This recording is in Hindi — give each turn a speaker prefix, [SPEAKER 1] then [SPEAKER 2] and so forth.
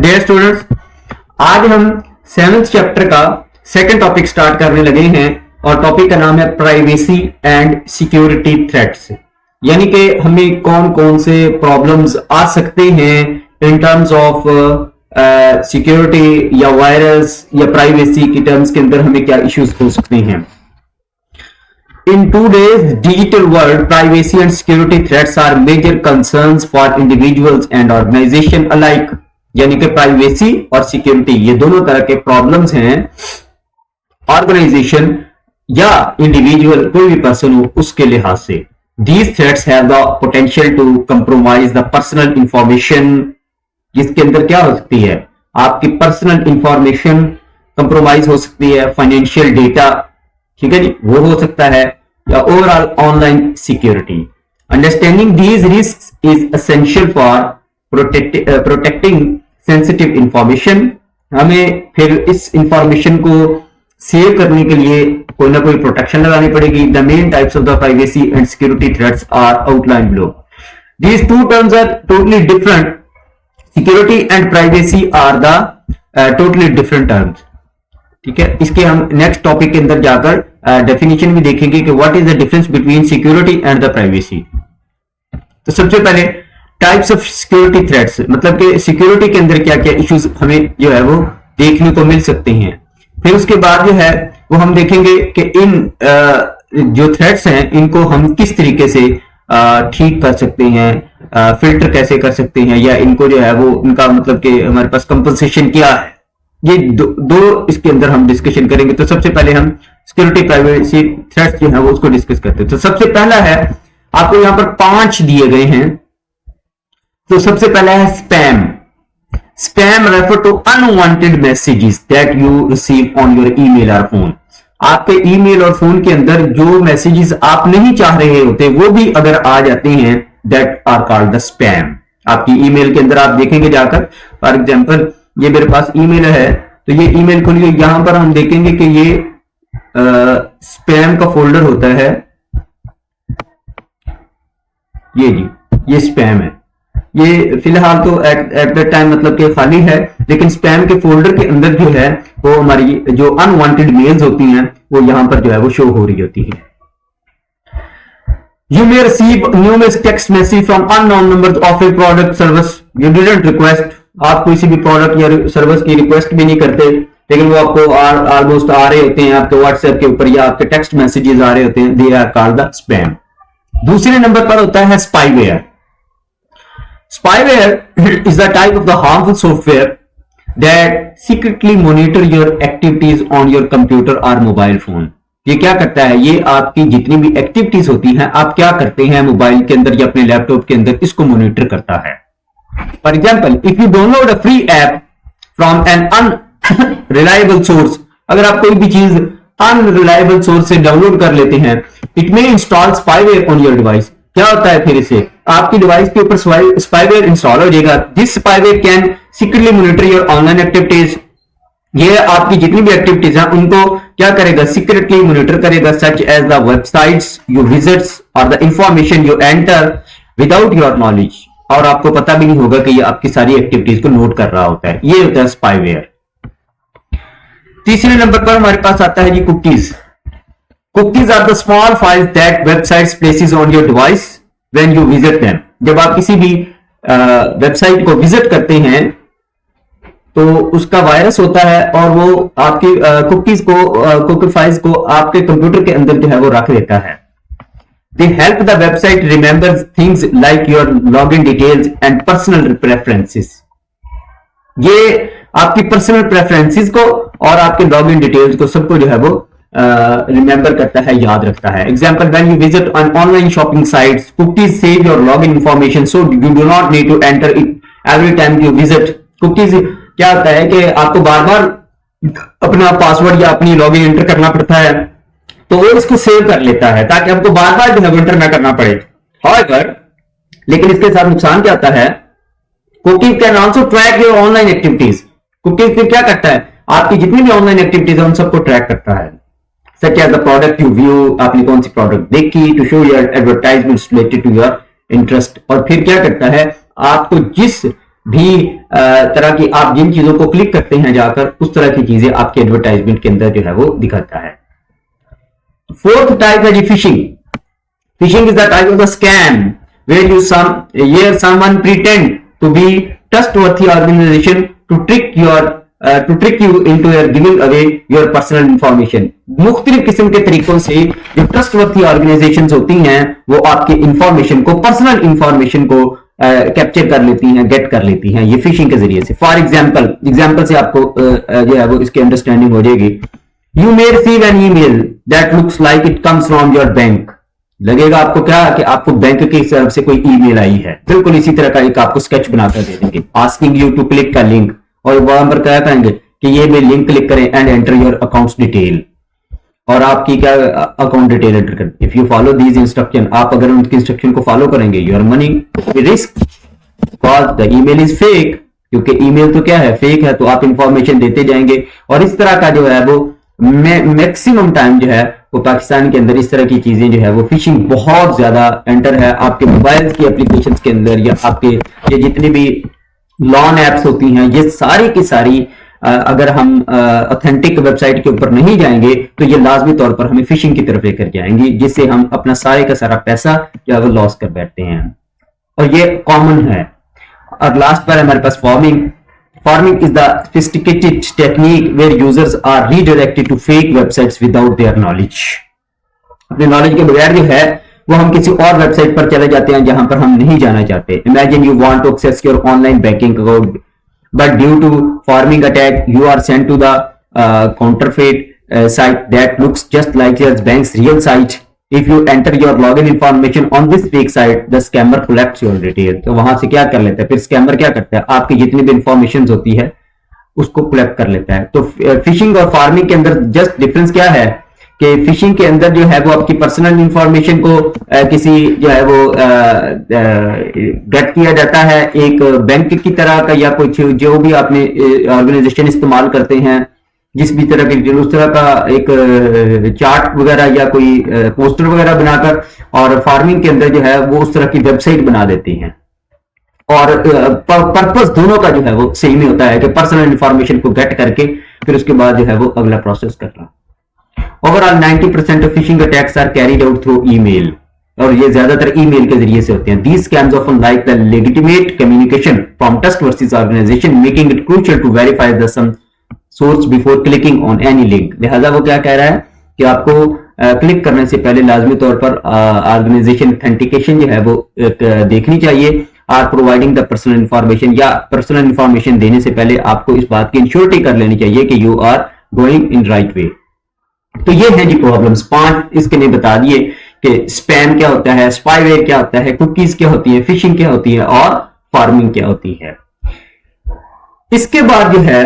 [SPEAKER 1] डियर स्टूडेंट्स, आज हम 7th चैप्टर का सेकंड टॉपिक स्टार्ट करने लगे हैं और टॉपिक का नाम है प्राइवेसी एंड सिक्योरिटी थ्रेट्स। यानी कि हमें कौन कौन से प्रॉब्लम्स आ सकते हैं इन टर्म्स ऑफ सिक्योरिटी या वायरस या प्राइवेसी की टर्म्स के अंदर हमें क्या इश्यूज हो सकते हैं। In today's digital world, privacy and security threats are major concerns for individuals and organization alike। यानी कि प्राइवेसी और सिक्योरिटी ये दोनों तरह के प्रॉब्लम्स हैं ऑर्गेनाइजेशन या इंडिविजुअल कोई भी पर्सन हो उसके लिहाज से। These threats have the potential to compromise the personal information। जिसके अंदर क्या हो सकती है, आपकी पर्सनल इंफॉर्मेशन कंप्रोमाइज हो सकती है, फाइनेंशियल डेटा, ठीक है जी, वो हो सकता है, या overall online security. Understanding these risks is essential for protecting sensitive information. हमें फिर इस इंफॉर्मेशन को सेव करने के लिए कोई ना कोई प्रोटेक्शन लगानी पड़ेगी। The main types of the privacy and security threats are outline below. These two terms are totally different. Security and privacy are the totally different terms. ठीक है, इसके हम नेक्स्ट टॉपिक के अंदर जाकर डेफिनेशन भी देखेंगे कि what is the difference between security and the privacy. तो सबसे पहले टाइप्स ऑफ सिक्योरिटी थ्रेट्स, मतलब कि सिक्योरिटी के अंदर क्या क्या इश्यूज हमें जो है वो देखने को मिल सकते हैं। फिर उसके बाद जो है वो हम देखेंगे कि इन जो थ्रेट्स हैं इनको हम किस तरीके से ठीक कर सकते हैं, फिल्टर कैसे कर सकते हैं, या इनको जो है वो इनका मतलब कि हमारे पास कंपनसेशन क्या है। ये दो इसके अंदर हम डिस्कशन करेंगे। तो सबसे पहले हम सिक्योरिटी प्राइवेसी थ्रेट्स जो है वो उसको डिस्कस करते हैं। तो सबसे पहला है, आपको यहां पर 5 दिए गए हैं। तो सबसे पहला है spam. Spam refer to unwanted messages that you receive on your email और फोन। आपके ईमेल और फोन के अंदर जो मैसेजेस आप नहीं चाह रहे होते वो भी अगर आ जाते हैं, that are called the spam. आपकी ईमेल के अंदर आप देखेंगे जाकर, फॉर एग्जांपल ये मेरे पास ईमेल है, तो ये ईमेल खोलिए, यहां पर हम देखेंगे कि ये स्पैम का फोल्डर होता है। ये जी, ये स्पैम है। ये फिलहाल तो एट द टाइम मतलब कि खाली है, लेकिन स्पैम के फोल्डर के अंदर जो है वो हमारी जो अनवांटेड मेल्स होती हैं वो यहां पर जो है वो शो हो रही होती है। You may receive numerous text message from unknown numbers of a product service you didn't request। आप किसी भी प्रोडक्ट या सर्विस की रिक्वेस्ट भी नहीं करते, लेकिन वो आपको ऑलमोस्ट आ रहे होते हैं आपके व्हाट्सएप के ऊपर या आपके टेक्स्ट मैसेजेस आ रहे होते हैं। They are called the spam. दूसरे नंबर पर होता है spyware. Spyware is the type of the harmful software that secretly monitor your activities on your computer और मोबाइल फोन। ये क्या करता है, ये आपकी जितनी भी एक्टिविटीज होती हैं, आप क्या करते हैं मोबाइल के अंदर या अपने लैपटॉप के अंदर, इसको मॉनिटर करता है। For example, if you download a free app from an unreliable source, अगर आप कोई भी चीज अनरिलायबल सोर्स से डाउनलोड कर लेते हैं, it may install spyware on your device. क्या होता है फिर इसे, आपकी डिवाइस के ऊपर स्पाईवेयर इंस्टॉल हो जाएगा। This spyware can secretly monitor your online activities. ये आपकी जितनी भी एक्टिविटीज हैं उनको क्या करेगा, सीक्रेटली मॉनिटर करेगा, such as the websites you visits और the information you enter without your knowledge. और आपको पता भी नहीं होगा कि ये आपकी सारी एक्टिविटीज को नोट कर रहा होता है। ये होता है स्पाईवेयर। तीसरे नंबर पर हमारे पास आता है जी cookies. Cookies are the small files that websites places on your device when you visit them. जब आप किसी भी वेबसाइट को विजिट करते हैं तो उसका वायरस होता है और वो आपकी कुकीज को, कुकी फाइल्स को आपके कंप्यूटर के अंदर जो है वो रख देता है। They help the website remember things like your login details and personal preferences। ये आपकी पर्सनल प्रेफरेंसेस को और आपके लॉगिन डिटेल्स को सबको जो है वो रिमेंबर करता है, याद रखता है। Example, when you visit on online shopping sites, cookies save your login information so you do not need to enter it every time you visit. Cookies क्या होता है कि आपको बार बार अपना पासवर्ड या अपनी लॉगिन एंटर करना पड़ता है, तो वो इसको सेव कर लेता है ताकि आपको बार बार जो है एंटर ना करना पड़े। However, लेकिन इसके साथ नुकसान क्या होता है, cookies can also track your online activities. Cookies फिर क्या करता है, आपकी जितनी भी ऑनलाइन एक्टिविटीज है उन सबको ट्रैक करता है। Such as the product you view, आपने कौन सी प्रोडक्ट देखी, to show your advertisements related to your interest. और फिर क्या करता है, आपको जिस भी तरह की आप जिन चीजों को क्लिक करते हैं जाकर, उस तरह की चीजें आपके एडवर्टाइजमेंट के अंदर जो है वो दिखाता है। फोर्थ टाइप है जी fishing. Phishing is the type of the scam where someone pretend to be trustworthy organization to trick you into giving away your personal information। मुख्तलिफ किस्म के तरीकों से जो ट्रस्टवर्थी ऑर्गेनाइजेशंस होती हैं वो आपके इंफॉर्मेशन को, पर्सनल इंफॉर्मेशन को कैप्चर कर लेती हैं, गेट कर लेती हैं, ये फिशिंग के जरिए से। फॉर एग्जाम्पल से आपको जो है वो इसकी अंडरस्टैंडिंग हो जाएगी। You may receive an email that looks like it comes from your bank. लगेगा आपको क्या कि आपको बैंक की तरफ से कोई ईमेल आई है, बिल्कुल इसी तरह का एक आपको स्केच बनाकर दे देंगे, आस्किंग यू टू क्लिक का लिंक, और वहां पर क्या कहेंगे कि ये भी लिंक क्लिक करें and enter your accounts detail, और आपकी क्या अकाउंट डिटेल एंटर करें। If you follow these instruction, आप अगर उनकी इंस्ट्रक्शन को फॉलो करेंगे, your money risk because the email is fake, क्योंकि ईमेल तो क्या है, फेक है, तो आप इंफॉर्मेशन देते जाएंगे। और इस तरह का जो है वो मैक्सिमम टाइम जो है वो पाकिस्तान के अंदर इस तरह की चीजें जो है वो फिशिंग बहुत ज्यादा एंटर है आपके मोबाइल की एप्लीकेशन के अंदर, या आपके ये जितनी भी लॉन एप्स होती हैं, ये सारी की सारी अगर हम ऑथेंटिक वेबसाइट के ऊपर नहीं जाएंगे तो ये लाजमी तौर पर हमें फिशिंग की तरफ लेकर जाएंगी, जिससे हम अपना सारे का सारा पैसा जो है वो लॉस कर बैठते हैं, और ये कॉमन है। और लास्ट पर हमारे पास forming. Farming is the sophisticated technique where users are redirected to fake websites without their knowledge। अपने नॉलेज के बगैर जो है वो हम किसी और वेबसाइट पर चले जाते हैं जहां पर हम नहीं जाना चाहते। Imagine you want to access your online banking account, but due to farming attack, you are sent to the counterfeit site that looks just like your bank's real site। If you enter your login information on this fake site, the scammer collects your detail। तो वहां से क्या कर लेता है, फिर स्कैमर क्या करता है, आपकी जितनी भी इंफॉर्मेशन होती है उसको कलेक्ट कर लेता है। तो फिशिंग और फार्मिंग के अंदर जस्ट डिफरेंस क्या है कि फिशिंग के अंदर जो है वो आपकी पर्सनल इंफॉर्मेशन को किसी जो है वो गेट किया जाता है एक बैंक की तरह का, या कुछ जो भी आपने ऑर्गेनाइजेशन इस्तेमाल करते हैं, जिस भी तरह के उस तरह का एक चार्ट वगैरह या कोई पोस्टर वगैरह बनाकर, और फार्मिंग के अंदर जो है वो उस तरह की वेबसाइट बना देती हैं। और पर्पस दोनों का जो है वो सेम ही होता है कि पर्सनल इंफॉर्मेशन को गेट करके फिर उसके बाद जो है वो अगला प्रोसेस करना। Overall 90% of phishing attacks are carried out through email, और ये ज्यादातर ईमेल के जरिए से होते हैं। These scams often like the legitimate communication from trustworthy organization, making it crucial to verify the some source before clicking on any link. लिहाजा वो क्या कह रहा है कि आपको क्लिक करने से पहले लाजमी तौर पर ऑर्गेनाइजेशन ऑथेंटिकेशन जो है वो देखनी चाहिए। Or providing the personal information, या पर्सनल इंफॉर्मेशन देने से पहले आपको इस बात की इंश्योरिटी कर लेनी चाहिए कि you are going in right way. तो ये है जी प्रॉब्लम्स, 5 इसके लिए बता दिए कि स्पैम क्या होता है, स्पाईवेयर क्या होता है, कुकीज क्या होती है, फिशिंग क्या होती है, और फार्मिंग क्या होती है। इसके बाद जो है